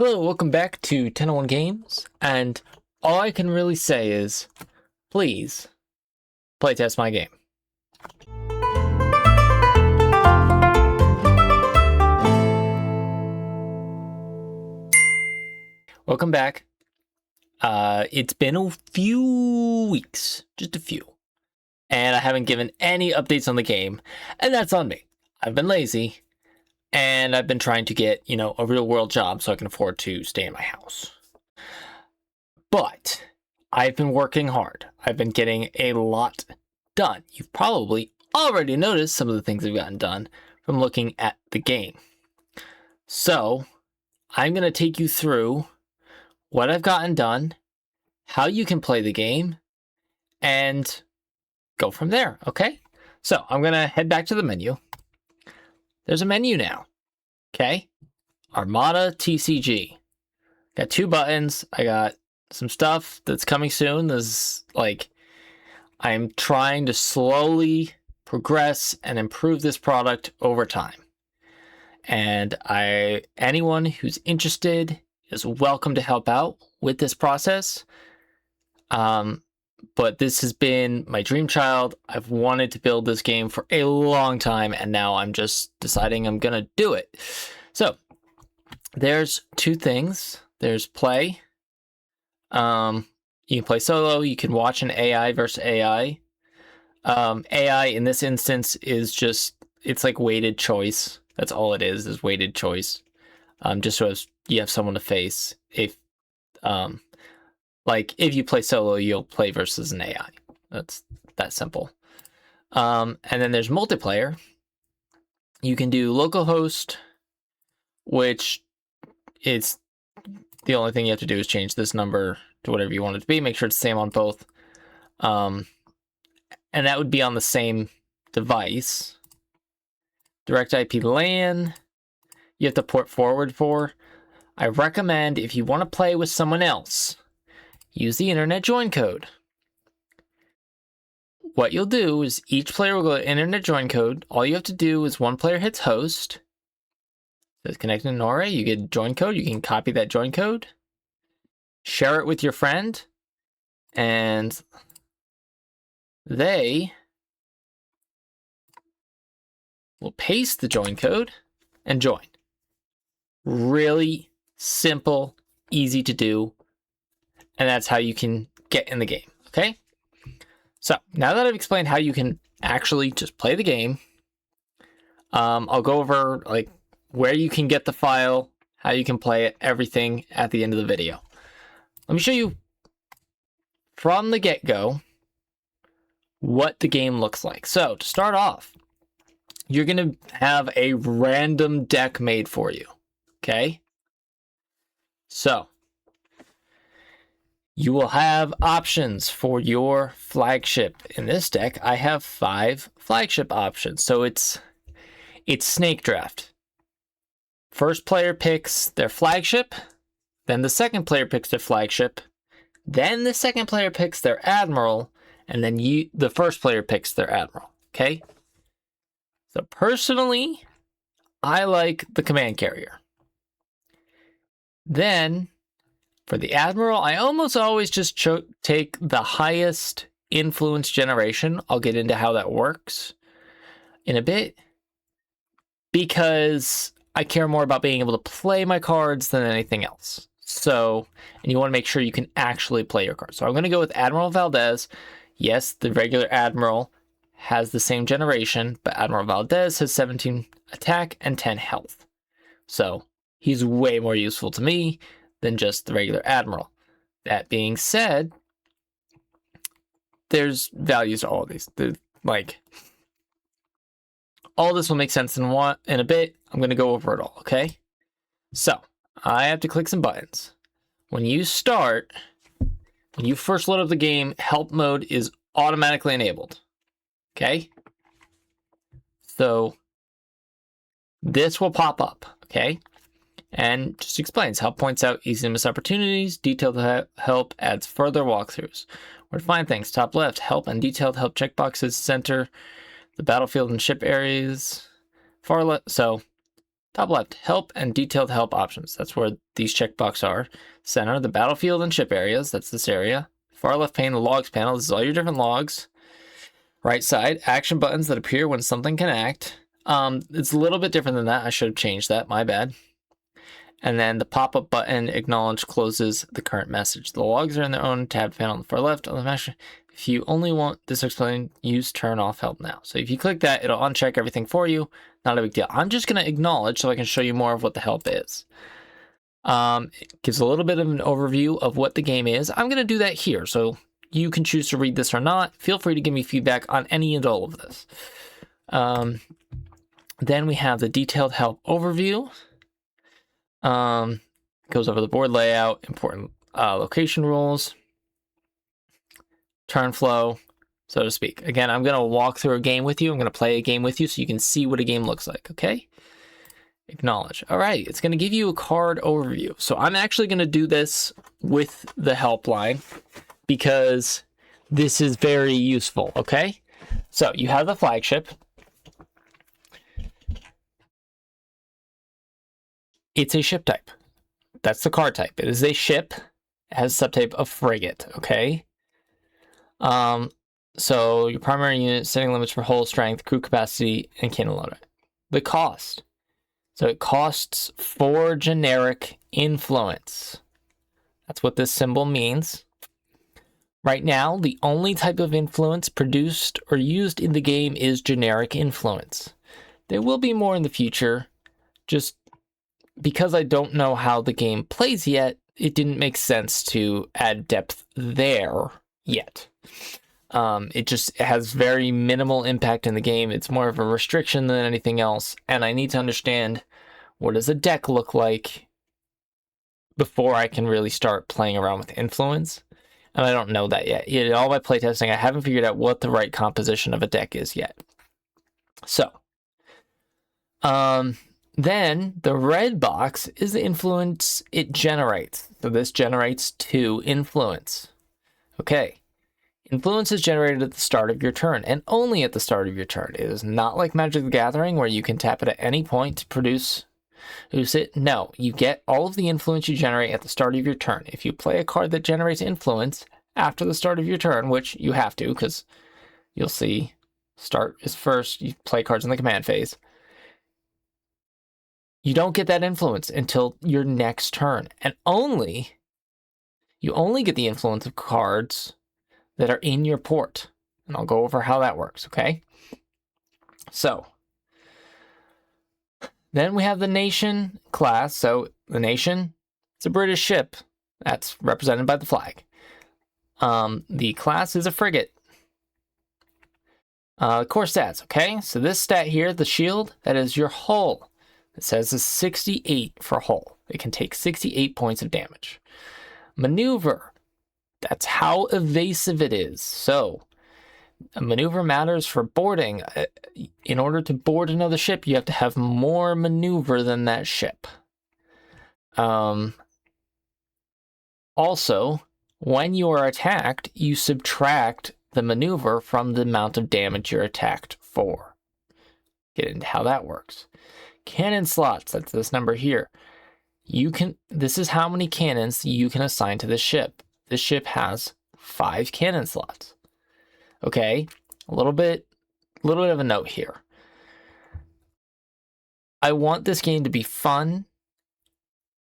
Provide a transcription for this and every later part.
Hello, welcome back to 1001 Games, and all I can really say is, please, playtest my game. Welcome back. It's been a few weeks, just a few, and I haven't given any updates on the game, and that's on me. I've been lazy, and I've been trying to get, a real world job so I can afford to stay in my house. But I've been working hard. I've been getting a lot done. You've probably already noticed some of the things I've gotten done from looking at the game. So I'm going to take you through what I've gotten done, how you can play the game, and go from there, okay? So I'm going to head back to the menu. There's a menu now, okay? Armada TCG. Got two buttons. I got some stuff that's coming soon. I'm trying to slowly progress and improve this product over time. And anyone who's interested is welcome to help out with this process. But this has been my dream child. I've wanted to build this game for a long time, and now I'm just deciding I'm gonna do it. So there's two things. There's play. You can play solo. You can watch an AI versus AI. AI in this instance is it's like weighted choice. That's all it is weighted choice. Just so as you have someone to face. If you play solo, you'll play versus an AI. That's that simple. And then there's multiplayer. You can do localhost, which is the only thing you have to do is change this number to whatever you want it to be. Make sure it's the same on both. And that would be on the same device. Direct IP LAN, you have to port forward for. I recommend if you want to play with someone else, use the internet join code. What you'll do is each player will go to internet join code. All you have to do is one player hits host. Says connected to Nora, you get a join code. You can copy that join code, share it with your friend, and they will paste the join code and join. Really simple, easy to do, and that's how you can get in the game, okay? So now that I've explained how you can actually just play the game, I'll go over where you can get the file, how you can play it, everything at the end of the video. Let me show you from the get-go what the game looks like. So to start off, you're going to have a random deck made for you, okay? So you will have options for your flagship. In this deck, I have 5 flagship options. So it's snake draft. First player picks their flagship, then the second player picks their flagship, then the second player picks their admiral, and then the first player picks their admiral, okay? So personally, I like the command carrier. Then, for the admiral, I almost always just take the highest influence generation. I'll get into how that works in a bit, because I care more about being able to play my cards than anything else. So, and you want to make sure you can actually play your cards. So I'm going to go with Admiral Valdez. Yes, the regular Admiral has the same generation, but Admiral Valdez has 17 attack and 10 health. So he's way more useful to me than just the regular Admiral. That being said, there's values to all of these. All this will make sense in a bit. I'm going to go over it all, okay? So, I have to click some buttons. When you first load up the game, help mode is automatically enabled, okay? So, this will pop up, okay? And just explains. Help points out easy to miss opportunities. Detailed help adds further walkthroughs. Where to find things. Top left, help and detailed help checkboxes. Center, the battlefield and ship areas. Far left, so Top left, help and detailed help options. That's where these checkboxes are. Center, the battlefield and ship areas. That's this area. Far left pane, the logs panel. This is all your different logs. Right side, action buttons that appear when something can act. It's a little bit different than that. I should have changed that. My bad. And then the pop-up button, acknowledge, closes the current message. The logs are in their own tab panel on the far left. On the message, if you only want this explained, use turn off help now. So if you click that, it'll uncheck everything for you. Not a big deal. I'm just going to acknowledge so I can show you more of what the help is. It gives a little bit of an overview of what the game is. I'm going to do that here. So you can choose to read this or not. Feel free to give me feedback on any and all of this. Then we have the detailed help overview. Goes over the board layout, important location rules, turn flow, so to speak. Again, I'm going to walk through a game with you. I'm going to play a game with you so you can see what a game looks like, okay? Acknowledge. All right, it's going to give you a card overview. So I'm actually going to do this with the helpline because this is very useful, okay? So you have the flagship. It's a ship type. That's the card type. It is a ship. It has subtype of frigate, okay? So your primary unit, setting limits for hull strength, crew capacity, and cannon load. The cost. So it costs 4 generic influence. That's what this symbol means. Right now, the only type of influence produced or used in the game is generic influence. There will be more in the future. Just because I don't know how the game plays yet, it didn't make sense to add depth there yet. It has very minimal impact in the game. It's more of a restriction than anything else. And I need to understand, what does a deck look like before I can really start playing around with influence? And I don't know that yet. In all my playtesting, I haven't figured out what the right composition of a deck is yet. So, then the red box is the influence it generates. So this generates 2 influence. Okay. Influence is generated at the start of your turn, and only at the start of your turn. It is not like Magic the Gathering, where you can tap it at any point to produce it. No, you get all of the influence you generate at the start of your turn. If you play a card that generates influence after the start of your turn, which you have to, because you'll see, start is first, you play cards in the command phase. You don't get that influence until your next turn. And you only get the influence of cards that are in your port. And I'll go over how that works, okay? So, then we have the Nation class. So, the Nation, it's a British ship. That's represented by the flag. The class is a frigate. Core stats, okay? So this stat here, the shield, that is your hull. It says it's 68 for hull. It can take 68 points of damage. Maneuver, that's how evasive it is. So, a maneuver matters for boarding. In order to board another ship, you have to have more maneuver than that ship. Also, when you are attacked, you subtract the maneuver from the amount of damage you're attacked for. Get into how that works. Cannon slots, that's this number here. This is how many cannons you can assign to this ship. This ship has 5 cannon slots. Okay, a little bit of a note here. I want this game to be fun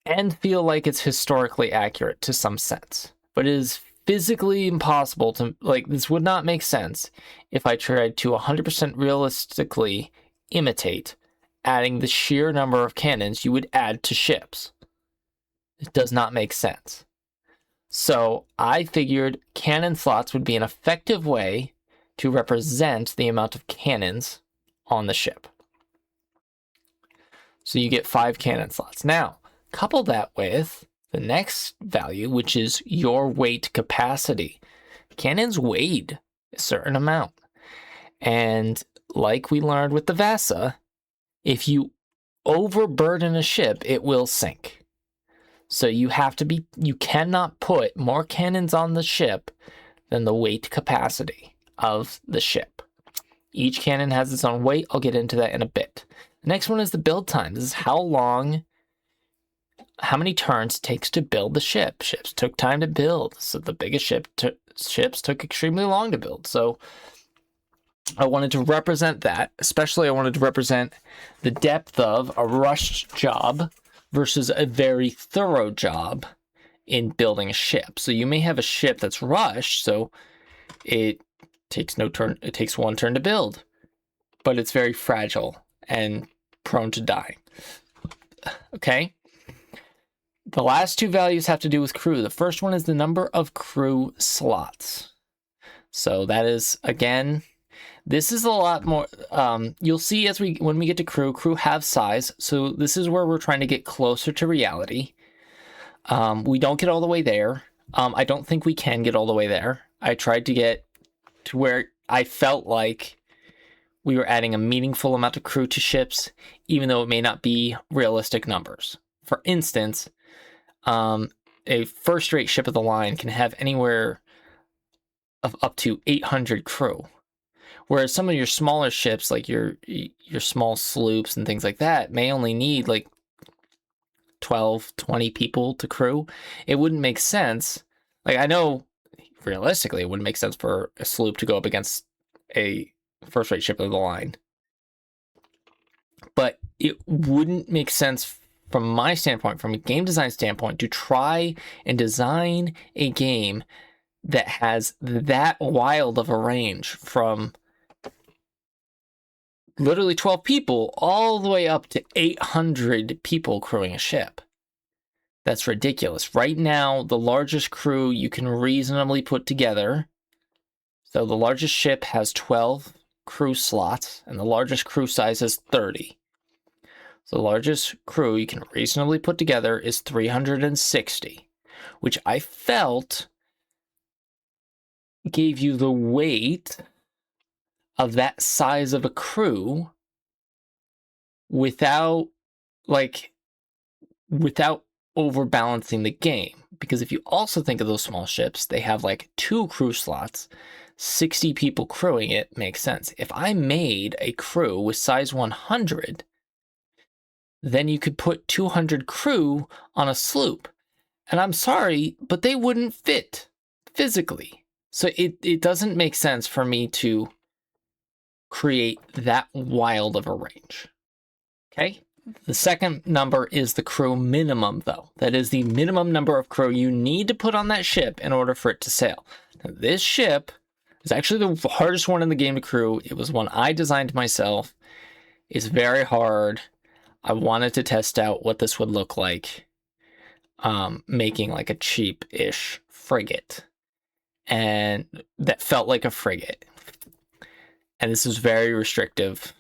and feel like it's historically accurate to some sense. But it is physically impossible to, this would not make sense if I tried to 100% realistically imitate adding the sheer number of cannons you would add to ships. It does not make sense. So I figured cannon slots would be an effective way to represent the amount of cannons on the ship. So you get 5 cannon slots. Now, couple that with the next value, which is your weight capacity. Cannons weighed a certain amount. And like we learned with the Vasa, if you overburden a ship, it will sink. So you cannot put more cannons on the ship than the weight capacity of the ship. Each cannon has its own weight. I'll get into that in a bit. The next one is the build time. This is how many turns it takes to build the ship. Ships took time to build, so the biggest ships took extremely long to build. So I wanted to represent that. Especially I wanted to represent the depth of a rushed job versus a very thorough job in building a ship. So you may have a ship that's rushed, so it takes one turn to build, but it's very fragile and prone to die. Okay? The last two values have to do with crew. The first one is the number of crew slots. So that is, again, this is a lot more, you'll see when we get to crew have size. So this is where we're trying to get closer to reality. We don't get all the way there. I don't think we can get all the way there. I tried to get to where I felt like we were adding a meaningful amount of crew to ships, even though it may not be realistic numbers. For instance, a first-rate ship of the line can have anywhere of up to 800 crew. Whereas some of your smaller ships, like your small sloops and things like that, may only need like 12, 20 people to crew. It wouldn't make sense. Like, I know realistically it wouldn't make sense for a sloop to go up against a first-rate ship of the line. But it wouldn't make sense from my standpoint, from a game design standpoint, to try and design a game that has that wild of a range from literally 12 people all the way up to 800 people crewing a ship. That's ridiculous. Right now, the largest crew you can reasonably put together, so the largest ship has 12 crew slots, and the largest crew size is 30. So the largest crew you can reasonably put together is 360, which I felt gave you the weight of that size of a crew without overbalancing the game. Because if you also think of those small ships, they have like 2 crew slots, 60 people crewing it makes sense. If I made a crew with size 100, then you could put 200 crew on a sloop. And I'm sorry, but they wouldn't fit physically. So it doesn't make sense for me to create that wild of a range. Okay? The second number is the crew minimum, though. That is the minimum number of crew you need to put on that ship in order for it to sail. Now, this ship is actually the hardest one in the game to crew. It was one I designed myself. It's very hard. I wanted to test out what this would look like, making like a cheap-ish frigate. And that felt like a frigate. And this is very restrictive.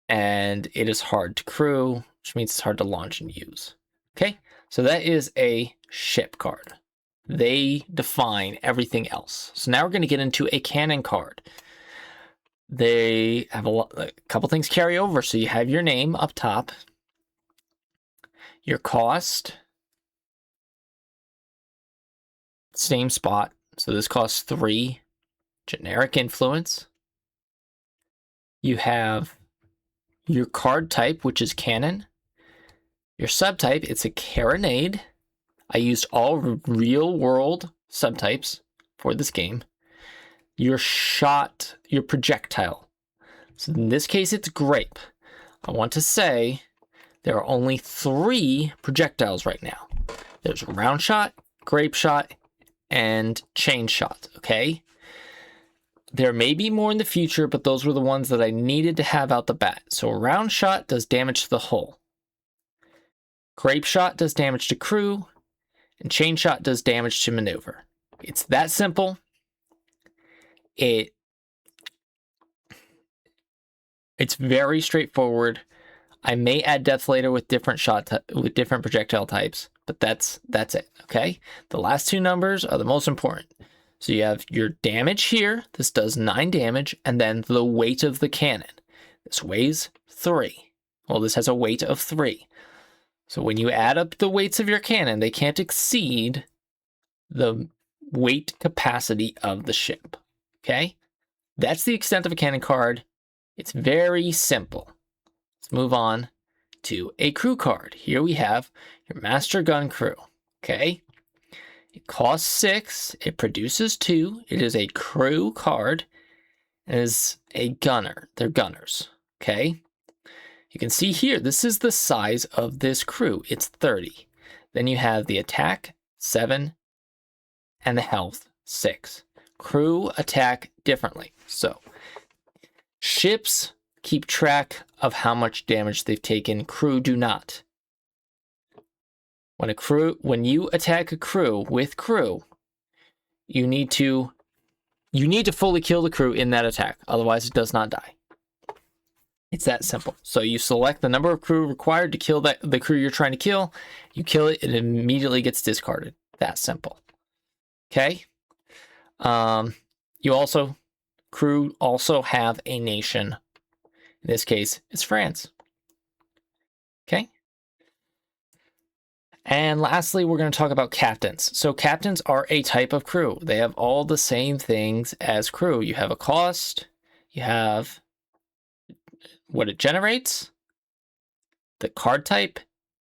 And it is hard to crew, which means it's hard to launch and use. Okay, so that is a ship card. They define everything else. So now we're going to get into a cannon card. They have a couple things carry over. So you have your name up top, your cost, same spot. So this costs 3, generic influence. You have your card type, which is cannon. Your subtype, it's a carronade. I used all real world subtypes for this game. Your shot, your projectile. So in this case, it's grape. I want to say there are only 3 projectiles right now. There's round shot, grape shot, and chain shot, okay? There may be more in the future, but those were the ones that I needed to have out the bat. So round shot does damage to the hull. Grape shot does damage to crew, and chain shot does damage to maneuver. It's that simple. It's very straightforward. I may add depth later with different with different projectile types, but that's it, okay? The last 2 numbers are the most important. So you have your damage here. This does 9 damage, and then the weight of the cannon. This weighs 3. Well, this has a weight of 3. So when you add up the weights of your cannon, they can't exceed the weight capacity of the ship. Okay? That's the extent of a cannon card. It's very simple. Let's move on to a crew card. Here we have your master gun crew. Okay. It costs 6. It produces 2. It is a crew card. It is a gunner. They're gunners. Okay. You can see here, this is the size of this crew. It's 30. Then you have the attack, 7, and the health, 6. Crew attack differently. So, ships keep track of how much damage they've taken. Crew do not. When you attack a crew with crew, you need to fully kill the crew in that attack. Otherwise, it does not die. It's that simple. So you select the number of crew required to kill the crew you're trying to kill. You kill it, it immediately gets discarded. That simple. Okay. Crew also have a nation. In this case, it's France. Okay. And lastly, we're going to talk about captains. So captains are a type of crew. They have all the same things as crew. You have a cost, you have what it generates, the card type,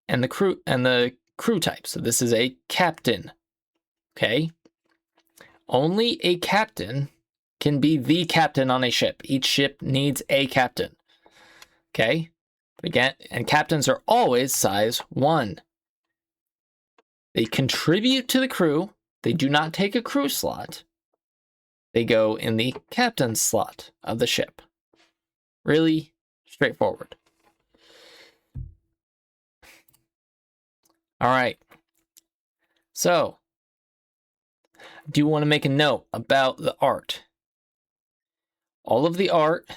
and the crew type. So this is a captain. Okay. Only a captain can be the captain on a ship. Each ship needs a captain. Okay. Again, and captains are always size 1. They contribute to the crew. They do not take a crew slot. They go in the captain's slot of the ship. Really straightforward. All right. So, I do want to make a note about the art. All of the art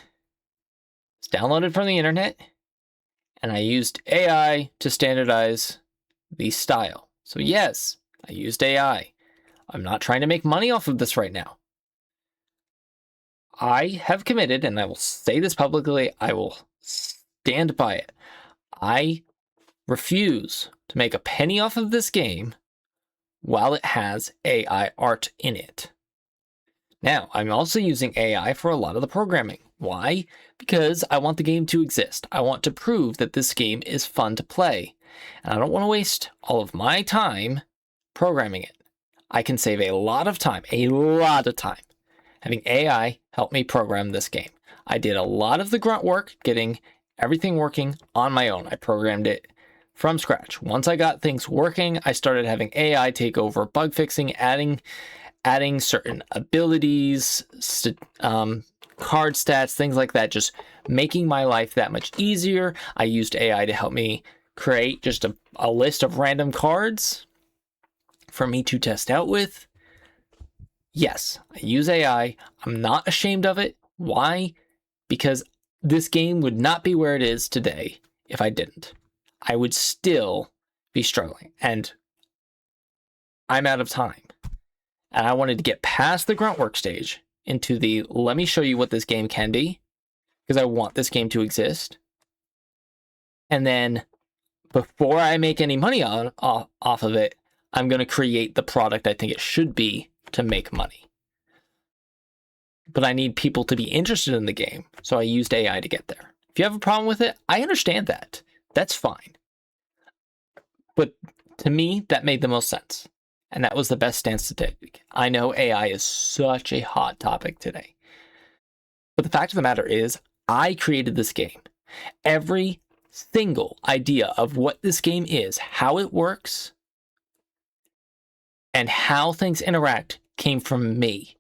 is downloaded from the internet, and I used AI to standardize the style. So yes, I used AI. I'm not trying to make money off of this right now. I have committed, and I will say this publicly, I will stand by it. I refuse to make a penny off of this game while it has AI art in it. Now, I'm also using AI for a lot of the programming. Why? Because I want the game to exist. I want to prove that this game is fun to play. And I don't want to waste all of my time programming it. I can save a lot of time, having AI help me program this game. I did a lot of the grunt work, getting everything working on my own. I programmed it from scratch. Once I got things working, I started having AI take over bug fixing, adding certain abilities, card stats, things like that, just making my life that much easier. I used AI to help me create just a list of random cards for me to test out with. Yes, I use AI. I'm not ashamed of it. Why? Because this game would not be where it is today if I didn't. I would still be struggling, and I'm out of time. And I wanted to get past the grunt work stage into the let me show you what this game can be, because I want this game to exist. And then before I make any money off of it, I'm going to create the product I think it should be to make money. But I need people to be interested in the game, so I used AI to get there. If you have a problem with it, I understand that. That's fine. But to me, that made the most sense. And that was the best stance to take. I know AI is such a hot topic today. But the fact of the matter is, I created this game. Every single idea of what this game is, how it works, and how things interact came from me.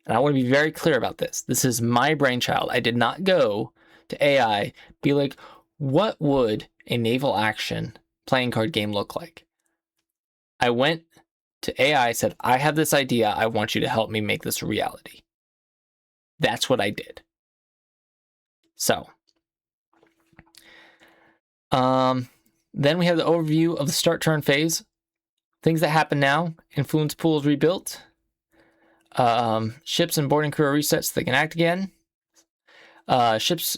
And I want to be very clear about this. This is my brainchild. I did not go to AI, be like, what would a naval action playing card game look like? I went to AI, said, I have this idea. I want you to help me make this a reality. That's what I did. So, then we have the overview of the start turn phase. Things that happen now: influence pools rebuilt, ships and boarding crew are reset so they can act again. Ships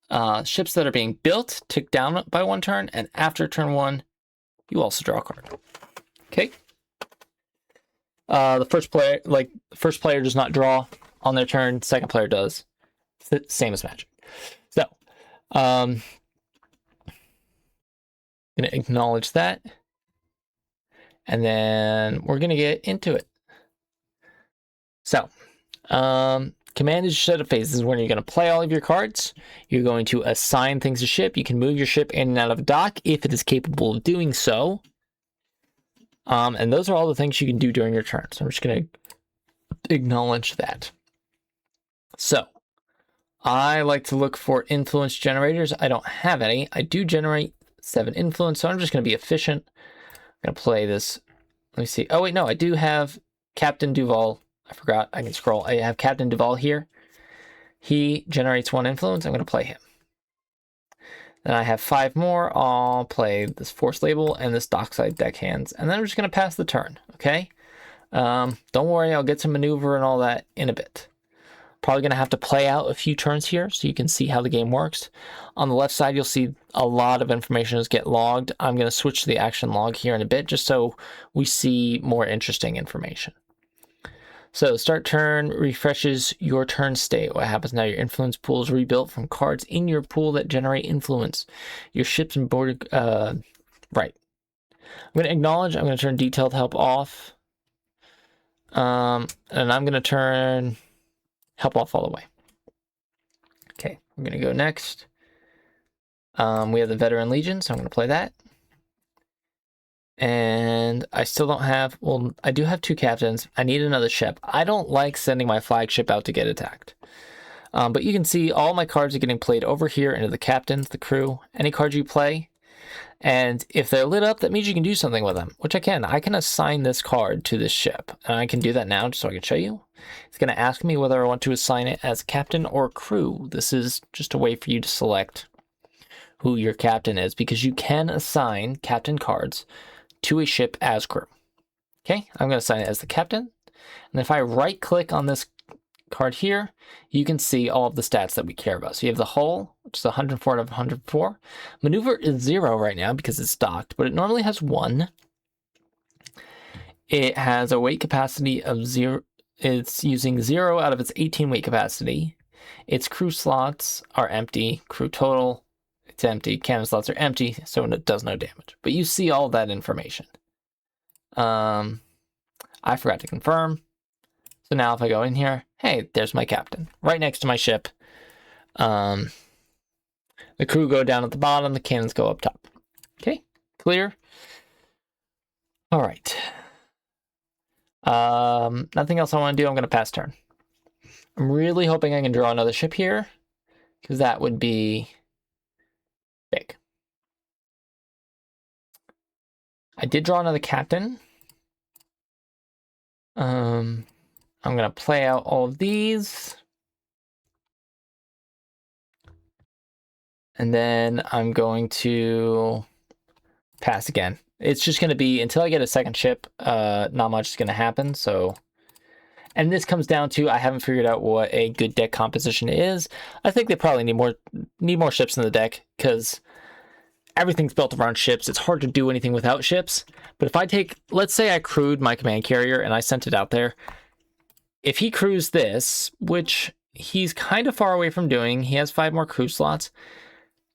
that are being built tick down by 1 turn, and after turn 1, you also draw a card. Okay. The first player does not draw on their turn. Second player does. Same as Magic. So, Gonna acknowledge that. And then we're gonna get into it. So, command is set of phases when you're going to play all of your cards. You're going to assign things to ship. You can move your ship in and out of dock if it is capable of doing so. And those are all the things you can do during your turn. So I'm just going to acknowledge that. So I like to look for influence generators. I don't have any. I do generate 7 influence, so I'm just going to be efficient. I'm going to play this. Let me see. Oh, wait, no, I do have Captain Duval. I forgot. I can scroll. I have Captain Duval here. He generates 1 influence. I'm going to play him. Then I have 5 more. I'll play this Force Label and this Dockside Deckhands. And then I'm just going to pass the turn, okay? Don't worry, I'll get to maneuver and all that in a bit. Probably going to have to play out a few turns here so you can see how the game works. On the left side, you'll see a lot of information get logged. I'm going to switch to the action log here in a bit just so we see more interesting information. So start turn refreshes your turn state. What happens now? Your influence pool is rebuilt from cards in your pool that generate influence. Your ships and board, right. I'm going to acknowledge. I'm going to turn detailed help off. And I'm going to turn help off all the way. Okay, we're going to go next. We have the Veteran Legion, so I'm going to play that. And I still don't have, well, I do have 2 captains. I need another ship. I don't like sending my flagship out to get attacked. But you can see all my cards are getting played over here into the captains, the crew, any cards you play. And if they're lit up, that means you can do something with them, which I can. I can assign this card to this ship. And I can do that now just so I can show you. It's going to ask me whether I want to assign it as captain or crew. This is just a way for you to select who your captain is, because you can assign captain cards to a ship as crew. Okay, I'm going to assign it as the captain. And if I right click on this card here, you can see all of the stats that we care about. So you have the hull, which is 104 out of 104. Maneuver is 0 right now because it's docked, but it normally has 1. It has a weight capacity of 0. It's using 0 out of its 18 weight capacity. Its crew slots are empty. Crew total, it's empty. Cannon slots are empty, so it does no damage. But you see all that information. I forgot to confirm. So now if I go in here, hey, there's my captain. Right next to my ship. The crew go down at the bottom, the cannons go up top. Okay, clear? All right. Nothing else I want to do. I'm going to pass turn. I'm really hoping I can draw another ship here, because that would be big. I did draw another captain. I'm going to play out all of these. And then I'm going to pass again. It's just going to be, until I get a second ship, not much is going to happen. So, and this comes down to, I haven't figured out what a good deck composition is. I think they probably need more ships in the deck, because everything's built around ships. It's hard to do anything without ships. But if I take, let's say I crewed my command carrier and I sent it out there. If he crews this, which he's kind of far away from doing, he has 5 more crew slots.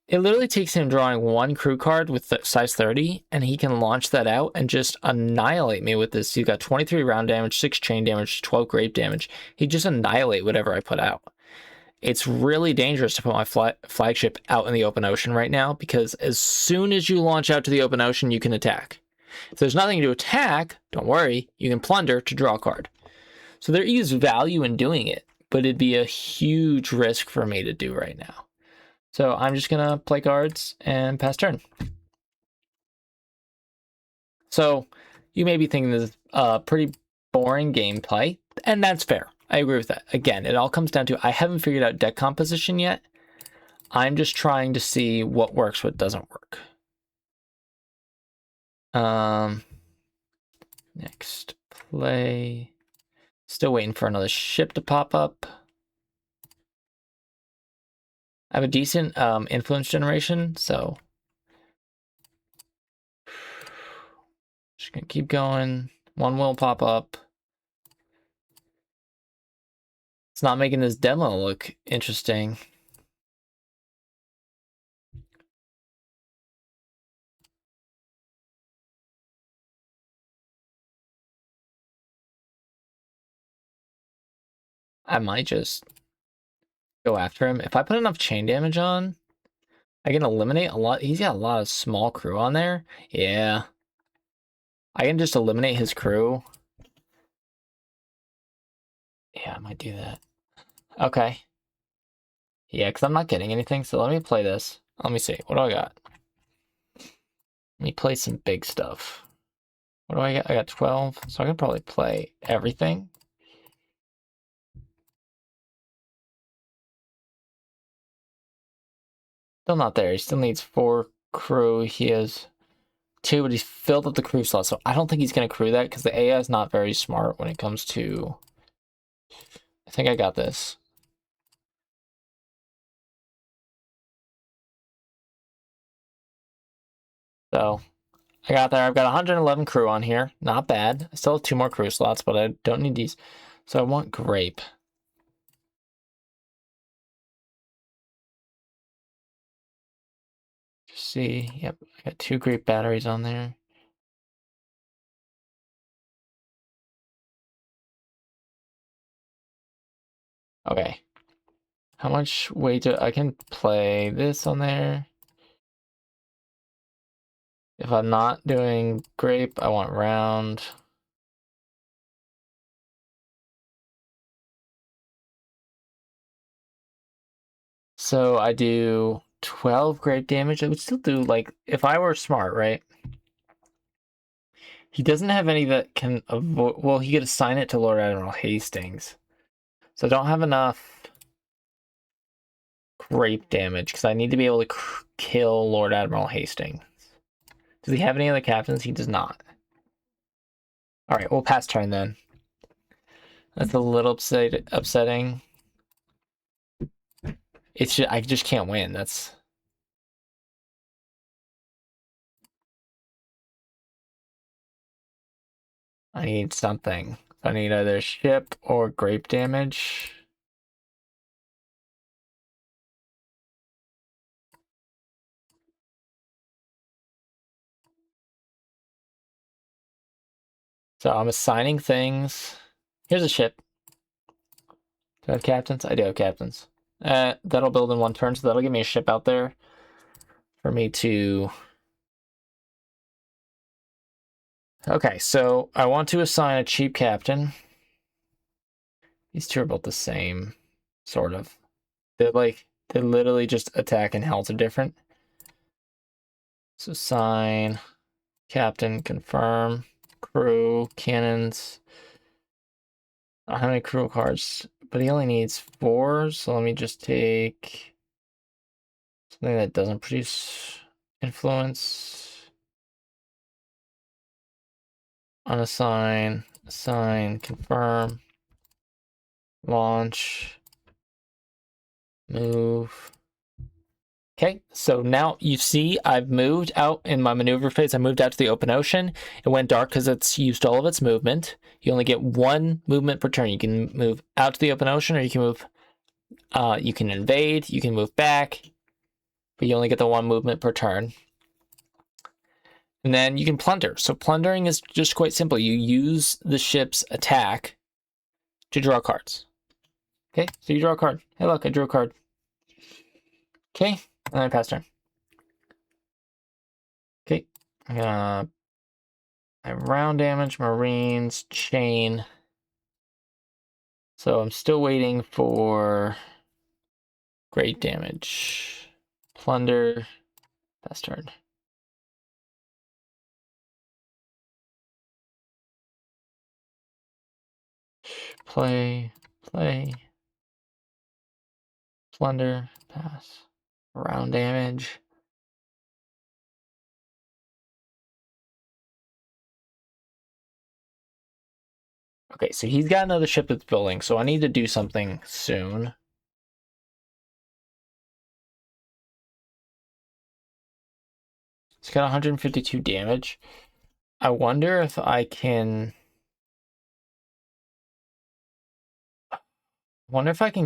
It literally takes him drawing 1 crew card with size 30, and he can launch that out and just annihilate me with this. He's got 23 round damage, 6 chain damage, 12 grape damage. He just annihilate whatever I put out. It's really dangerous to put my flagship out in the open ocean right now, because as soon as you launch out to the open ocean, you can attack. If there's nothing to attack, don't worry, you can plunder to draw a card. So there is value in doing it, but it'd be a huge risk for me to do right now. So I'm just going to play cards and pass turn. So you may be thinking this is a pretty boring gameplay, and that's fair. I agree with that. Again, it all comes down to, I haven't figured out deck composition yet. I'm just trying to see what works, what doesn't work. Next play. Still waiting for another ship to pop up. I have a decent influence generation, so just gonna keep going. 1 will pop up. It's not making this demo look interesting. I might just go after him. If I put enough chain damage on, I can eliminate a lot. He's got a lot of small crew on there. Yeah. I can just eliminate his crew. Yeah, I might do that. Okay. Yeah, because I'm not getting anything, so let me play this. Let me see. What do I got? Let me play some big stuff. What do I got? I got 12, so I can probably play everything. Still not there. He still needs 4 crew. He has 2, but he's filled up the crew slot, so I don't think he's going to crew that because the AI is not very smart when it comes to... I think I got this. So, I got there. I've got 111 crew on here. Not bad. I still have 2 more crew slots, but I don't need these. So I want grape. See, yep, I got 2 grape batteries on there. Okay. How much weight do I can play this on there? If I'm not doing grape, I want round. So I do 12 grape damage. I would still do, like, if I were smart, right? He doesn't have any that can avoid... Well, he could assign it to Lord Admiral Hastings. So I don't have enough grape damage because I need to be able to kill Lord Admiral Hastings. Does he have any other captains? He does not. All right, we'll pass turn then. That's a little upsetting. It's just, I just can't win. That's... I need something. I need either ship or grape damage. So I'm assigning things. Here's a ship. Do I have captains? I do have captains. That'll build in 1 turn, so that'll give me a ship out there for me to... Okay, so I want to assign a cheap captain. These 2 are both the same, sort of. They're literally just attack and health are different. So assign captain, confirm, crew, cannons. I don't have any crew cards, but he only needs 4, so let me just take something that doesn't produce influence. Unassign, assign, confirm, launch, move. Okay, so now you see I've moved out in my maneuver phase. I moved out to the open ocean. It went dark because it's used all of its movement. You only get 1 movement per turn. You can move out to the open ocean, or you can move, you can invade, you can move back, but you only get the 1 movement per turn. And then you can plunder. So plundering is just quite simple. You use the ship's attack to draw cards. Okay, so you draw a card. Hey, look, I drew a card. Okay, and I pass turn. Okay, I'm gonna... I have round damage, marines, chain. So I'm still waiting for great damage. Plunder, pass turn. Play, plunder, pass. Round damage. Okay, so he's got another ship that's building, so I need to do something soon. It's got 152 damage. I wonder if I can...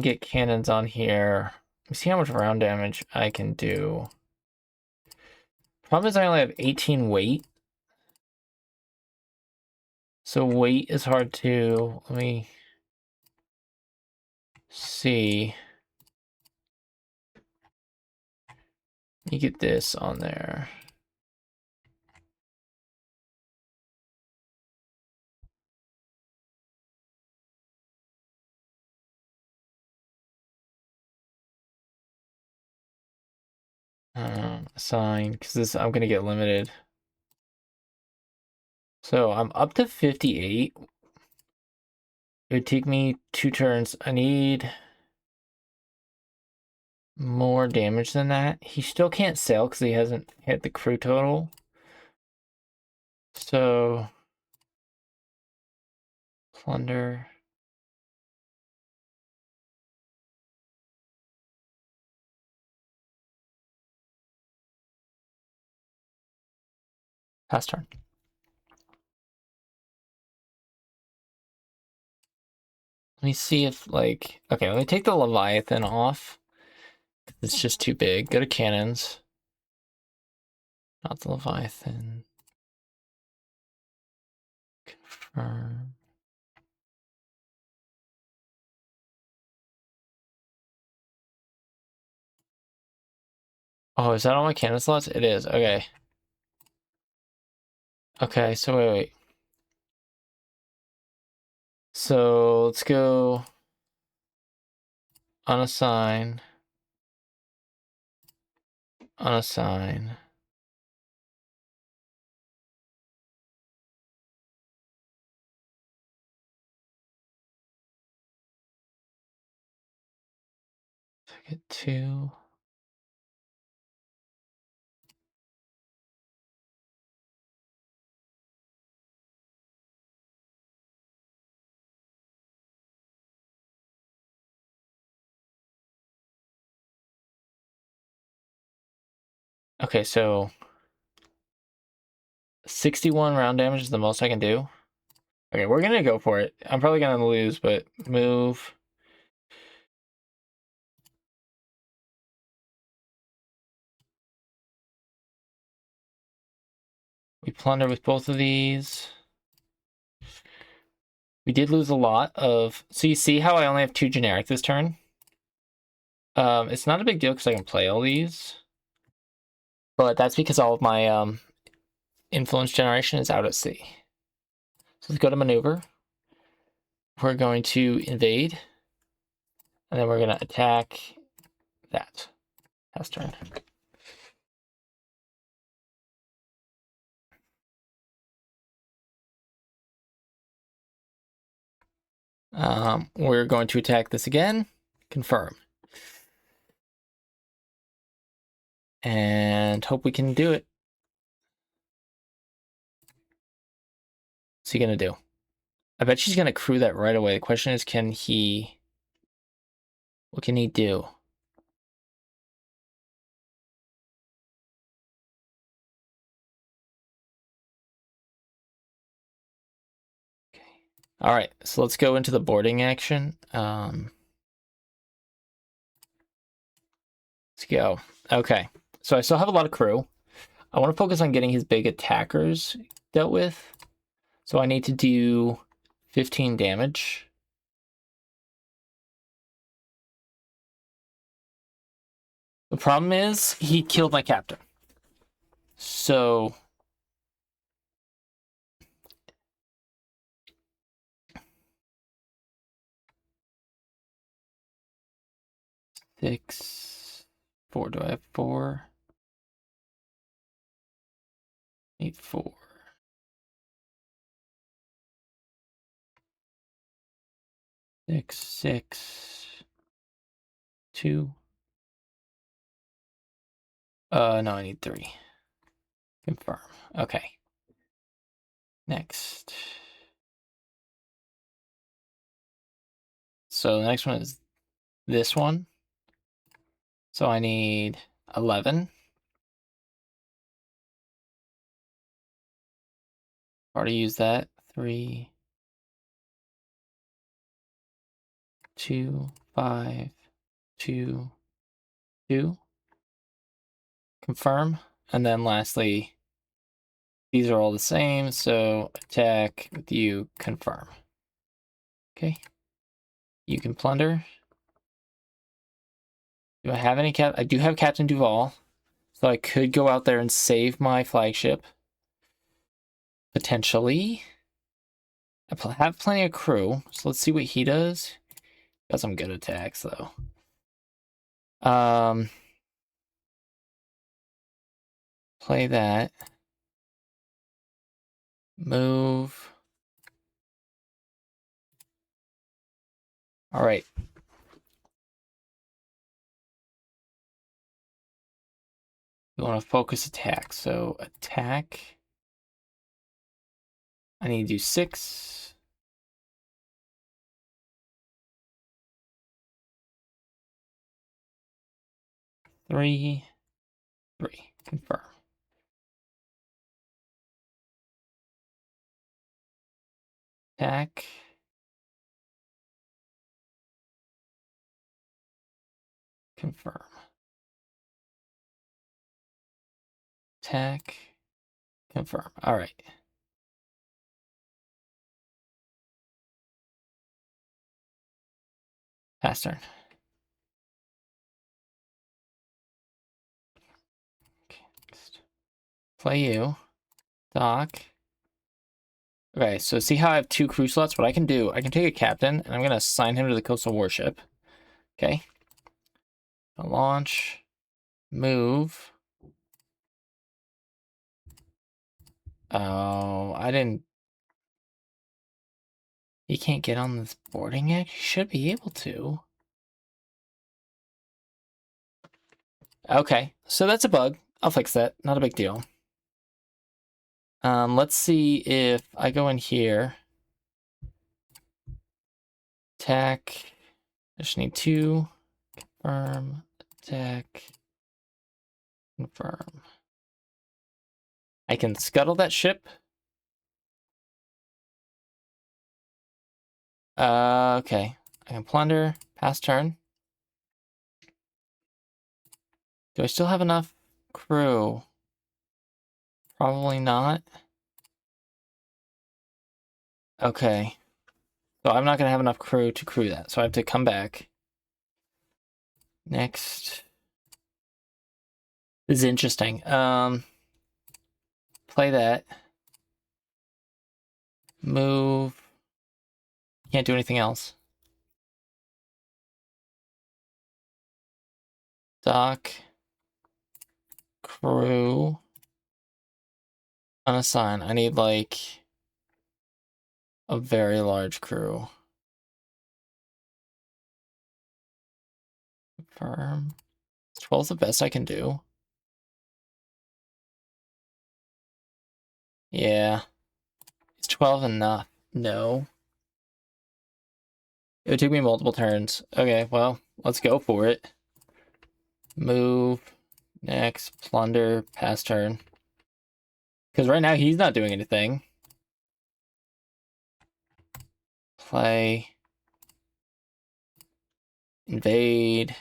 get cannons on here. Let me see how much round damage I can do. Problem is I only have 18 weight. So weight is hard to... Let me... see. You get this on there. Assign, because this I'm gonna get limited. So I'm up to 58. It would take me 2 turns. I need more damage than that. He still can't sail because he hasn't hit the crew total. So plunder. Pass turn. Let me see if, like, okay, let me take the Leviathan off. It's just too big. Go to cannons. Not the Leviathan. Confirm. Oh, is that all my cannon slots? It is. Okay. Okay, so wait. So let's go unassign. Unassign. Get 2. Okay, so 61 round damage is the most I can do. Okay, we're gonna go for it. I'm probably gonna lose, but move. We plunder with both of these. We did lose a lot of... So you see how I only have 2 generic this turn? It's not a big deal because I can play all these. But that's because all of my influence generation is out at sea. So let's go to maneuver. We're going to invade. And then we're going to attack that. Pass turn. We're going to attack this again. Confirm. And hope we can do it. What's he going to do? I bet she's going to crew that right away. The question is, can he... What can he do? Okay. All right, so let's go into the boarding action. Let's go. Okay, so I still have a lot of crew. I want to focus on getting his big attackers dealt with. So I need to do 15 damage. The problem is he killed my captain. So six, 4. Do I have 4? 8, 4. 6, 6, 2. No, I need 3. Confirm. Okay. Next. So the next one is this one. So I need 11. Already used that. 3, 2, 5, 2, 2. Confirm. And then lastly, these are all the same. So attack with you, confirm. Okay. You can plunder. Do I have any I do have Captain Duval, so I could go out there and save my flagship. Potentially. I have plenty of crew, so let's see what he does. Got some good attacks though. Play that. Move. All right. We want to focus attack. So attack. I need to do 6. Three. Confirm. Attack. Confirm. Attack. Confirm. All right. Pass turn. Okay, next. Play you. Dock. Okay, so see how I have 2 crew slots? What I can do, I can take a captain, and I'm going to assign him to the coastal warship. Okay. Launch. Move. Oh, I didn't... He can't get on this boarding yet? He should be able to. Okay, so that's a bug. I'll fix that. Not a big deal. Let's see if I go in here. Attack. I just need 2. Confirm. Attack. Confirm. I can scuttle that ship. Okay. I can plunder. Pass turn. Do I still have enough crew? Probably not. Okay. So I'm not going to have enough crew to crew that. So I have to come back. Next. This is interesting. Play that. Move. Can't do anything else. Dock. Crew. Unassign. I need like a very large crew. Confirm. 12 is the best I can do. Yeah. Is 12 enough? No. It would take me multiple turns. Okay, well, let's go for it. Move. Next. Plunder. Pass turn. Because right now he's not doing anything. Play. Invade.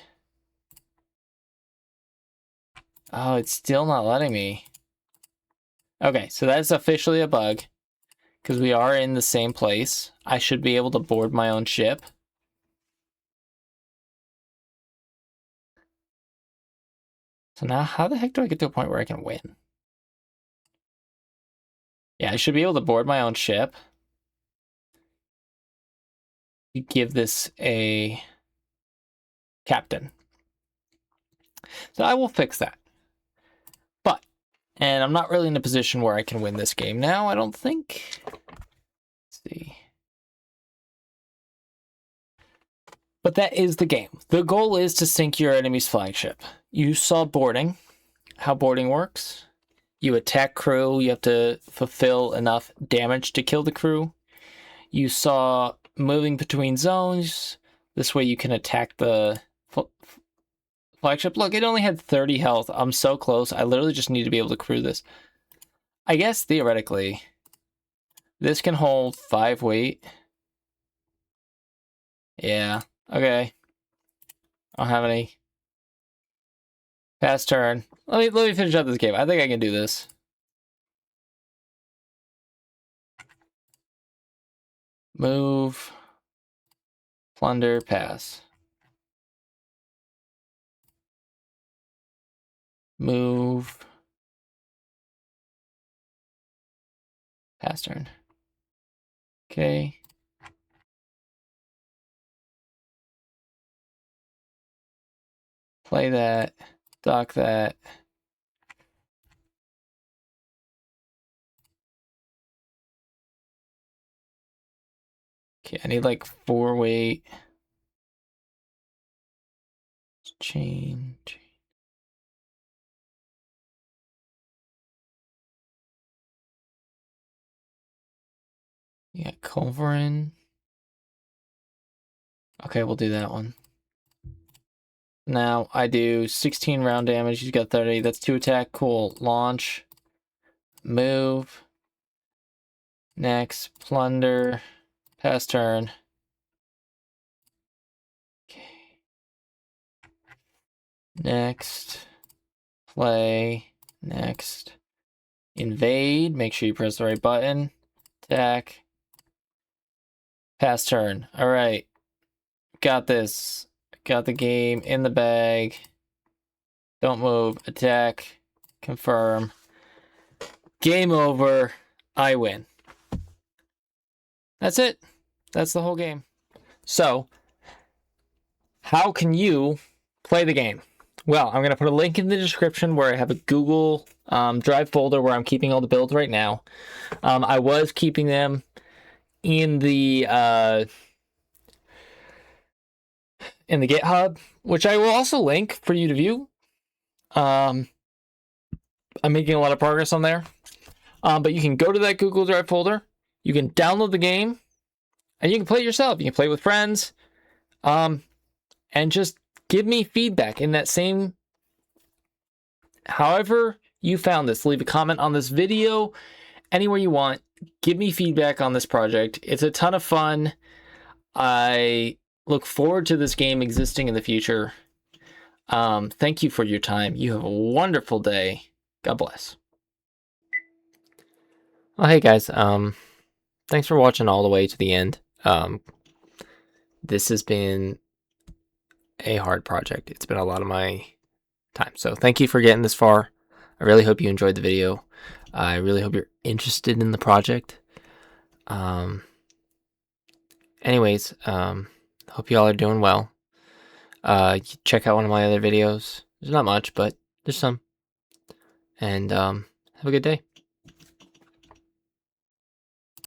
Oh, it's still not letting me. Okay, so that's officially a bug. Because we are in the same place. I should be able to board my own ship. So now how the heck do I get to a point where I can win? Yeah, I should be able to board my own ship. Give this a captain. So I will fix that. But, and I'm not really in a position where I can win this game now, I don't think. Let's see. But that is the game. The goal is to sink your enemy's flagship. You saw boarding, how boarding works. You attack crew, you have to fulfill enough damage to kill the crew. You saw moving between zones. This way you can attack the flagship. Look, it only had 30 health. I'm so close. I literally just need to be able to crew this. I guess theoretically, this can hold 5 weight. Yeah, okay. I don't have any. Pass turn. Let me finish up this game. I think I can do this. Move. Plunder. Pass. move, pass turn. Okay. Play that, dock that. Okay, I need like 4 weight. Change. Yeah, Culverin. Okay, we'll do that one. Now I do 16 round damage. He's got 30. That's 2 attack. Cool. Launch. Move. Next. Plunder. Pass turn. Okay. Next. Play. Next. Invade. Make sure you press the right button. Attack. Pass turn. All right. Got this. Got the game in the bag. Don't move. Attack. Confirm. Game over. I win. That's it. That's the whole game. So, how can you play the game? Well, I'm going to put a link in the description where I have a Google Drive folder where I'm keeping all the builds right now. I was keeping them in the GitHub, which I will also link for you to view. I'm making a lot of progress on there. But you can go to that Google Drive folder. You can download the game, and you can play it yourself. You can play with friends, and just give me feedback in that same. However you found this, leave a comment on this video, anywhere you want. Give me feedback on this project. It's a ton of fun. I look forward to this game existing in the future. Thank you for your time. You have a wonderful day. God bless. Well, hey guys. Thanks for watching all the way to the end. This has been a hard project. It's been a lot of my time. So thank you for getting this far. I really hope you enjoyed the video. I really hope you're interested in the project. Anyways, hope y'all are doing well. Check out one of my other videos. There's not much, but there's some. And have a good day.